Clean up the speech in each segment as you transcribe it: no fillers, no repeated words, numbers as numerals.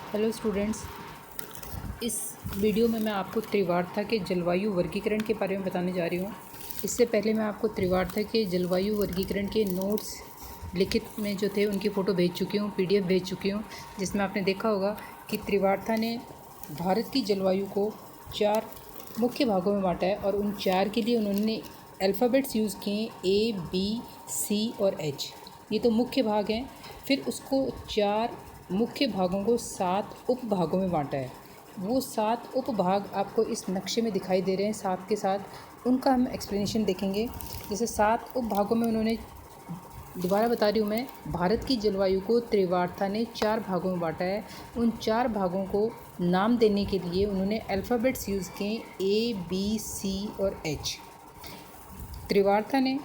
Hello students, इस video में मैं आपको त्रिवार्ता के जलवायु वर्गीकरण के बारे में बताने जा रही हूँ। इससे पहले मैं आपको त्रिवार्ता के जलवायु वर्गीकरण के नोट्स लिखित में जो थे उनकी फ़ोटो भेज चुकी हूँ, पीडीएफ भेज चुकी हूँ, जिसमें आपने देखा होगा कि त्रिवार्ता ने भारत की जलवायु को 4 मुख्य भागों में बांटा है और उन 4 के लिए उन्होंने अल्फ़ाबेट्स यूज़ किए A, B, C और H। ये तो मुख्य भाग हैं। फिर उसको 4 मुख्य भागों को 7 उपभागों में बांटा है। वो 7 उपभाग आपको इस नक्शे में दिखाई दे रहे हैं साथ के साथ उनका हम एक्सप्लेनेशन देखेंगे। जैसे 7 उपभागों में उन्होंने, दोबारा बता रही हूँ मैं, भारत की जलवायु को त्रिवार्ता ने 4 भागों में बांटा है। उन 4 भागों को नाम देने के लिए उन्होंने अल्फ़ाबेट्स यूज़ किए A, B, C और H। त्रिवार्ता ने,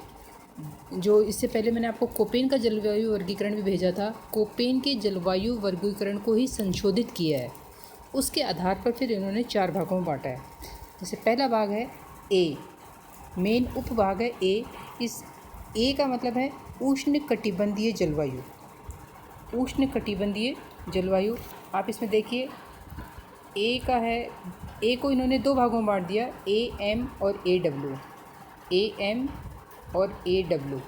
जो इससे पहले मैंने आपको कोपेन का जलवायु वर्गीकरण भी भेजा था, कोपेन के जलवायु वर्गीकरण को ही संशोधित किया है। उसके आधार पर फिर इन्होंने 4 भागों में बांटा है। जैसे पहला भाग है ए, मेन उपभाग है ए। इस ए का मतलब है उष्णकटिबंधीय जलवायु। उष्णकटिबंधीय जलवायु आप इसमें देखिए, ए का है, ए को इन्होंने 2 भागों में बांट दिया, AM और AW। AM और AW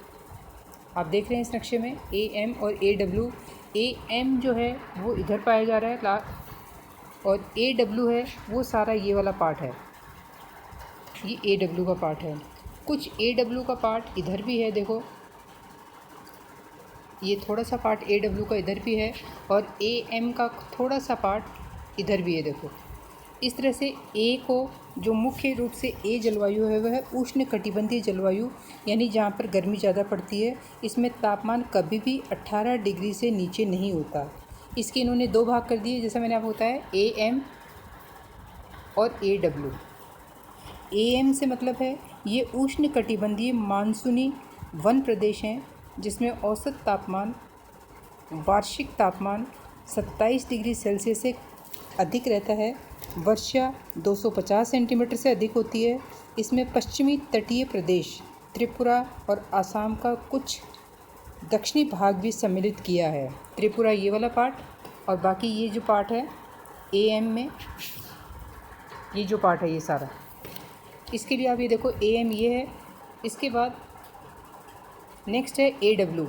आप देख रहे हैं इस नक्शे में, AM और AW। AM जो है वो इधर पाया जा रहा है और AW है वो सारा ये वाला पार्ट है, ये AW का पार्ट है। कुछ AW का पार्ट इधर भी है, देखो ये थोड़ा सा पार्ट AW का इधर भी है और AM का थोड़ा सा पार्ट इधर भी है, देखो। इस तरह से ए को, जो मुख्य रूप से ए जलवायु है वह है उष्णकटिबंधीय जलवायु, यानी जहाँ पर गर्मी ज़्यादा पड़ती है। इसमें तापमान कभी भी 18 डिग्री से नीचे नहीं होता। इसके इन्होंने 2 भाग कर दिए, जैसा मैंने आपको बताया, AM और AW। AM से मतलब है ये उष्णकटिबंधीय मानसूनी वन प्रदेश हैं जिसमें औसत तापमान, वार्षिक तापमान 27 डिग्री सेल्सियस से अधिक रहता है। वर्षा 250 सेंटीमीटर से अधिक होती है। इसमें पश्चिमी तटीय प्रदेश त्रिपुरा और असम का कुछ दक्षिणी भाग भी सम्मिलित किया है। त्रिपुरा ये वाला पार्ट और बाकी ये जो पार्ट है AM में, ये जो पार्ट है ये सारा। इसके लिए आप ये देखो, AM ये है। इसके बाद नेक्स्ट है AW।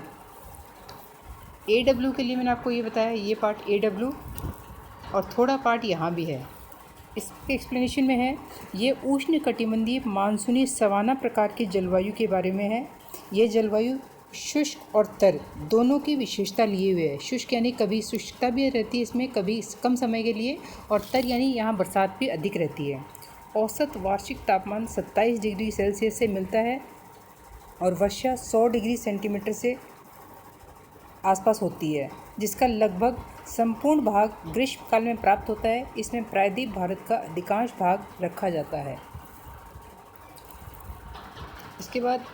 AW के लिए मैंने आपको ये बताया, ये पार्ट AW और थोड़ा पार्ट यहाँ भी है। इसके एक्सप्लेनेशन में है, ये उष्णकटिबंधीय मानसूनी सवाना प्रकार की जलवायु के बारे में है। ये जलवायु शुष्क और तर दोनों की विशेषता लिए हुए है। शुष्क यानी कभी शुष्कता भी रहती है इसमें, कभी कम समय के लिए, और तर यानी यहाँ बरसात भी अधिक रहती है। औसत वार्षिक तापमान 27 डिग्री सेल्सियस से मिलता है और वर्षा 100 डिग्री सेंटीमीटर से आसपास होती है, जिसका लगभग संपूर्ण भाग ग्रीष्म काल में प्राप्त होता है। इसमें प्रायद्वीप भारत का अधिकांश भाग रखा जाता है। इसके बाद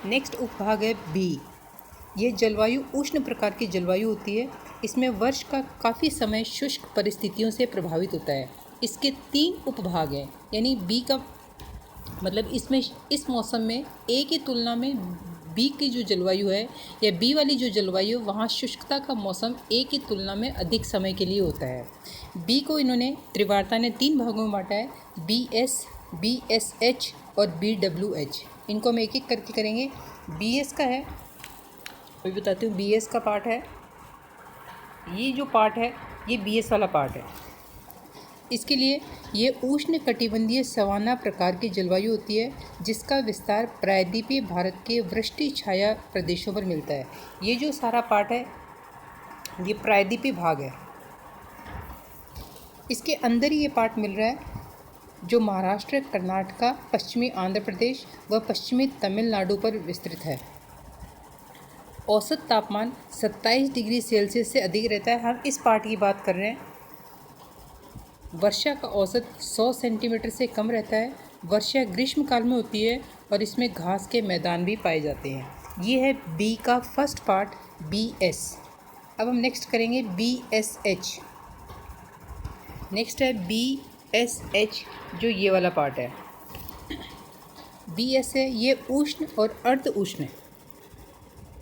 नेक्स्ट उपभाग है B। ये जलवायु उष्ण प्रकार की जलवायु होती है। इसमें वर्ष का काफ़ी समय शुष्क परिस्थितियों से प्रभावित होता है। इसके 3 उपभाग हैं, यानी B का मतलब इसमें इस मौसम में A की तुलना में B की जो जलवायु है, या B वाली जो जलवायु, वहाँ शुष्कता का मौसम A की तुलना में अधिक समय के लिए होता है। B को इन्होंने, त्रिवार्ता ने 3 भागों में बांटा है, BS, BSH और BWH। इनको हम एक एक करके करेंगे। BS का है, अभी बताती हूँ। BS का पार्ट है, ये जो पार्ट है ये BS वाला पार्ट है। इसके लिए ये उष्णकटिबंधीय सवाना प्रकार की जलवायु होती है, जिसका विस्तार प्रायद्वीपीय भारत के वृष्टि छाया प्रदेशों पर मिलता है। ये जो सारा पार्ट है ये प्रायद्वीपीय भाग है। इसके अंदर ही ये पार्ट मिल रहा है जो महाराष्ट्र, कर्नाटक, पश्चिमी आंध्र प्रदेश व पश्चिमी तमिलनाडु पर विस्तृत है। औसत तापमान 27 डिग्री सेल्सियस से अधिक रहता है। हम इस पार्ट की बात कर रहे हैं। वर्षा का औसत 100 सेंटीमीटर से कम रहता है। वर्षा ग्रीष्म काल में होती है और इसमें घास के मैदान भी पाए जाते हैं। ये है B का फर्स्ट पार्ट, BS। अब हम नेक्स्ट करेंगे BSH। नेक्स्ट है BSH, जो ये वाला पार्ट है। BS है, ये उष्ण और अर्ध उष्ण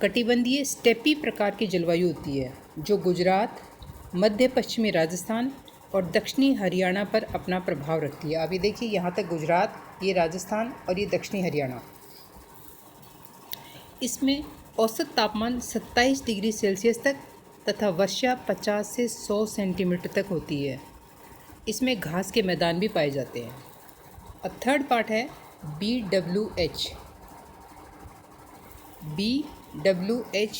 कटिबंधीय स्टेपी प्रकार की जलवायु होती है जो गुजरात, मध्य पश्चिमी राजस्थान और दक्षिणी हरियाणा पर अपना प्रभाव रखती है। अभी देखिए यहाँ तक गुजरात, ये राजस्थान और ये दक्षिणी हरियाणा। इसमें औसत तापमान 27 डिग्री सेल्सियस तक तथा वर्षा 50 से 100 सेंटीमीटर तक होती है। इसमें घास के मैदान भी पाए जाते हैं। थर्ड पार्ट है BWH। BWH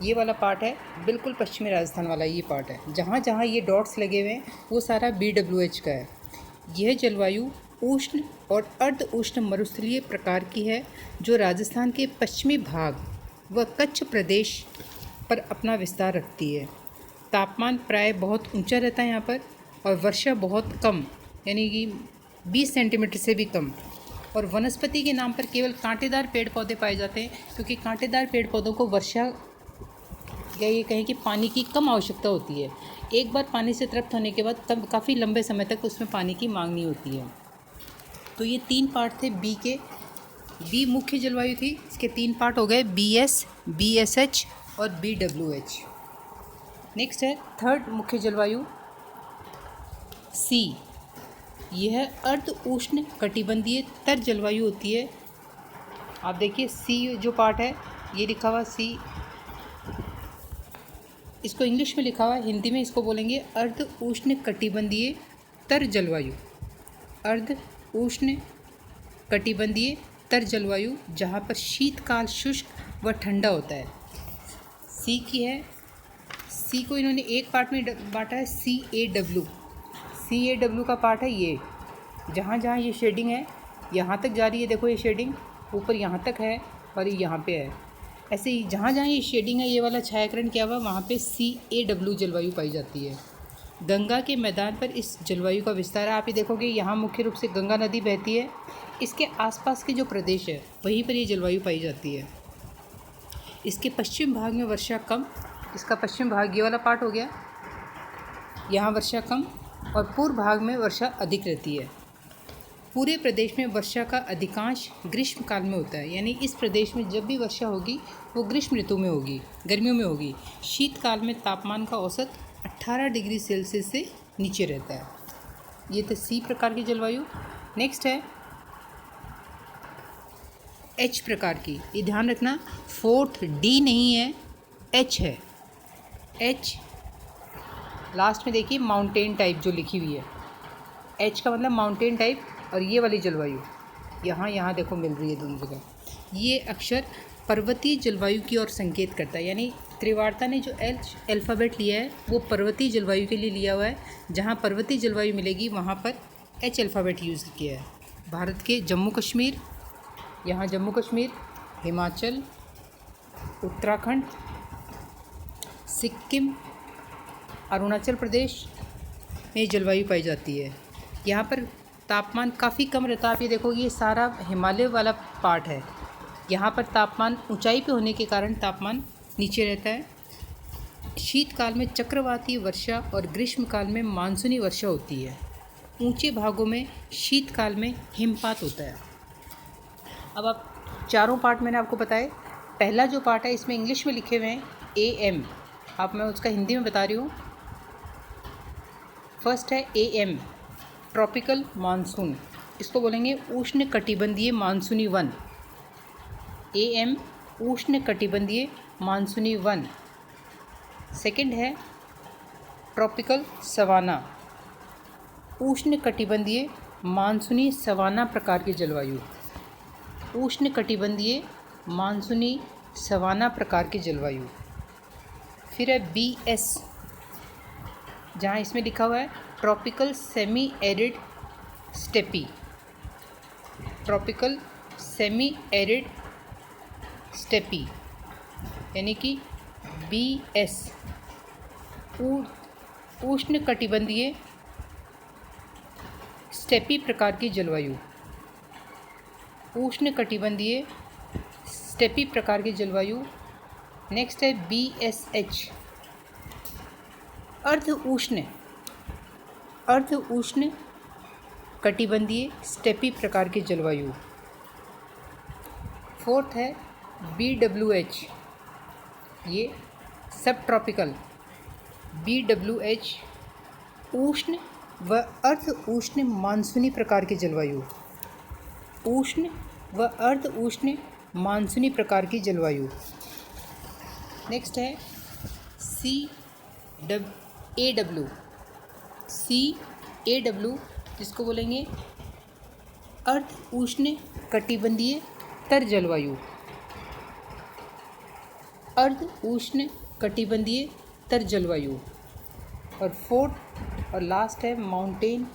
ये वाला पार्ट है, बिल्कुल पश्चिमी राजस्थान वाला ये पार्ट है। जहाँ जहाँ ये डॉट्स लगे हुए हैं वो सारा BWH का है। यह जलवायु उष्ण और अर्ध उष्ण मरुस्थलीय प्रकार की है जो राजस्थान के पश्चिमी भाग व कच्छ प्रदेश पर अपना विस्तार रखती है। तापमान प्राय बहुत ऊंचा रहता है यहाँ पर और वर्षा बहुत कम, यानी कि 20 सेंटीमीटर से भी कम। और वनस्पति के नाम पर केवल कांटेदार पेड़ पौधे पाए जाते हैं, क्योंकि कांटेदार पेड़ पौधों को वर्षा या ये कहें कि पानी की कम आवश्यकता होती है। एक बार पानी से तृप्त होने के बाद काफ़ी लंबे समय तक उसमें पानी की मांग नहीं होती है। तो ये 3 पार्ट थे बी के। बी मुख्य जलवायु थी, इसके 3 पार्ट हो गए, BS, BSH और BWH। नेक्स्ट है थर्ड मुख्य जलवायु C। यह अर्ध उष्ण कटिबंधीय तर जलवायु होती है। आप देखिए C जो पार्ट है ये लिखा हुआ C, इसको इंग्लिश में लिखा हुआ है, हिंदी में इसको बोलेंगे अर्ध उष्ण कटिबंधीय तर जलवायु। अर्ध उष्ण कटिबंधीय तर जलवायु जहाँ पर शीतकाल शुष्क व ठंडा होता है। सी की है, सी को इन्होंने एक पार्ट में बांटा है, CAW। CAW का पार्ट है ये, जहाँ जहाँ ये शेडिंग है यहाँ तक जा रही है, देखो ये शेडिंग ऊपर यहाँ तक है और ये यहाँ पे है। ऐसे ही जहाँ जहाँ ये शेडिंग है, ये वाला छायाकरण किया हुआ, वहाँ पे CAW जलवायु पाई जाती है। गंगा के मैदान पर इस जलवायु का विस्तार है। आप ये देखोगे यहाँ मुख्य रूप से गंगा नदी बहती है, इसके आसपास के जो प्रदेश है वहीं पर ये जलवायु पाई जाती है। इसके पश्चिम भाग में वर्षा कम, इसका पश्चिम भाग ये वाला पार्ट हो गया, यहाँ वर्षा कम और पूर्व भाग में वर्षा अधिक रहती है। पूरे प्रदेश में वर्षा का अधिकांश ग्रीष्म काल में होता है, यानी इस प्रदेश में जब भी वर्षा होगी वो ग्रीष्म ऋतु में होगी, गर्मियों में होगी। शीतकाल में तापमान का औसत 18 डिग्री सेल्सियस से नीचे रहता है। ये तो सी प्रकार की जलवायु। नेक्स्ट है एच प्रकार की। ये ध्यान रखना, फोर्थ डी नहीं है, एच है। एच लास्ट में देखिए माउंटेन टाइप जो लिखी हुई है, एच का मतलब माउंटेन टाइप। और ये वाली जलवायु यहाँ देखो मिल रही है दोनों जगह, ये अक्षर पर्वतीय जलवायु की ओर संकेत करता है। यानी त्रिवार्ता ने जो एच अल्फ़ाबेट लिया है वो पर्वतीय जलवायु के लिए लिया हुआ है। जहाँ पर्वतीय जलवायु मिलेगी वहाँ पर एच अल्फ़ाबेट यूज़ किया है। भारत के जम्मू कश्मीर, यहाँ जम्मू कश्मीर, हिमाचल, उत्तराखंड, सिक्किम, अरुणाचल प्रदेश में जलवायु पाई जाती है। यहाँ पर तापमान काफ़ी कम रहता है। आप ये देखोगे ये सारा हिमालय वाला पार्ट है, यहाँ पर तापमान ऊंचाई पे होने के कारण तापमान नीचे रहता है। शीतकाल में चक्रवाती वर्षा और ग्रीष्मकाल में मानसूनी वर्षा होती है। ऊंचे भागों में शीतकाल में हिमपात होता है। अब आप चारों पार्ट मैंने आपको बताए। पहला जो पार्ट है इसमें इंग्लिश में लिखे हुए हैं AM, आप मैं उसका हिंदी में बता रही हूँ। फर्स्ट है AM ट्रॉपिकल मानसून, इसको बोलेंगे उष्ण कटिबंधीय मानसूनी वन। AM उष्ण कटिबंधीय मानसूनी वन। सेकंड है ट्रॉपिकल सवाना, उष्ण कटिबंधीय मानसूनी सवाना प्रकार की जलवायु। उष्ण कटिबंधीय मानसूनी सवाना प्रकार की जलवायु। फिर है BS, जहाँ इसमें लिखा हुआ है tropical semi arid steppe. Tropical semi arid steppe यानी कि BS उष्ण कटिबंधीय स्टेपी प्रकार की जलवायु। उष्ण कटिबंधीय स्टेपी प्रकार की जलवायु। नेक्स्ट है BSH अर्ध उष्ण कटिबंधीय स्टेपी प्रकार की जलवायु। फोर्थ है BWH ये सब ट्रॉपिकल, BWH उष्ण व अर्ध उष्ण मानसूनी प्रकार की जलवायु, उष्ण व अर्ध उष्ण मानसूनी प्रकार की जलवायु। नेक्स्ट है CAW, CAW जिसको बोलेंगे अर्ध उष्ण कटिबंधीय तर जलवायु, अर्ध उष्ण कटिबंधीय तर जलवायु। और फोर्थ और लास्ट है माउंटेन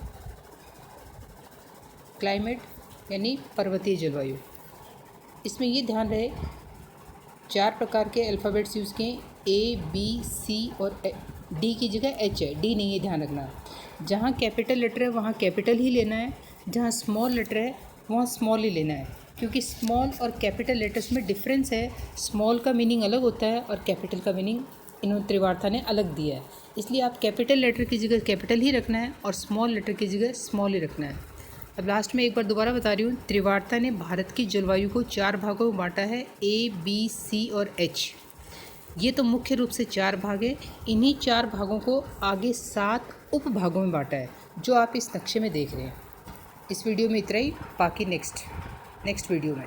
क्लाइमेट यानी पर्वतीय जलवायु। इसमें ये ध्यान रहे 4 प्रकार के अल्फ़ाबेट्स यूज़ किए, ABC और D की जगह H है, D नहीं है, ध्यान रखना। जहाँ कैपिटल लेटर है वहाँ कैपिटल ही लेना है, जहाँ स्मॉल लेटर है वहाँ स्मॉल ही लेना है, क्योंकि स्मॉल और कैपिटल लेटर्स में डिफरेंस है। स्मॉल का मीनिंग अलग होता है और कैपिटल का मीनिंग इन्होंने त्रिवार्ता ने अलग दिया है, इसलिए आप कैपिटल लेटर की जगह कैपिटल ही रखना है और स्मॉल लेटर की जगह स्मॉल ही रखना है। अब लास्ट में एक बार दोबारा बता रही हूँ, त्रिवार्ता ने भारत की जलवायु को 4 भागों में बांटा है, A, B, C और H। ये तो मुख्य रूप से 4 भाग है। इन्हीं 4 भागों को आगे 7 उपभागों में बांटा है, जो आप इस नक्शे में देख रहे हैं। इस वीडियो में इतना ही, बाकी नेक्स्ट वीडियो में।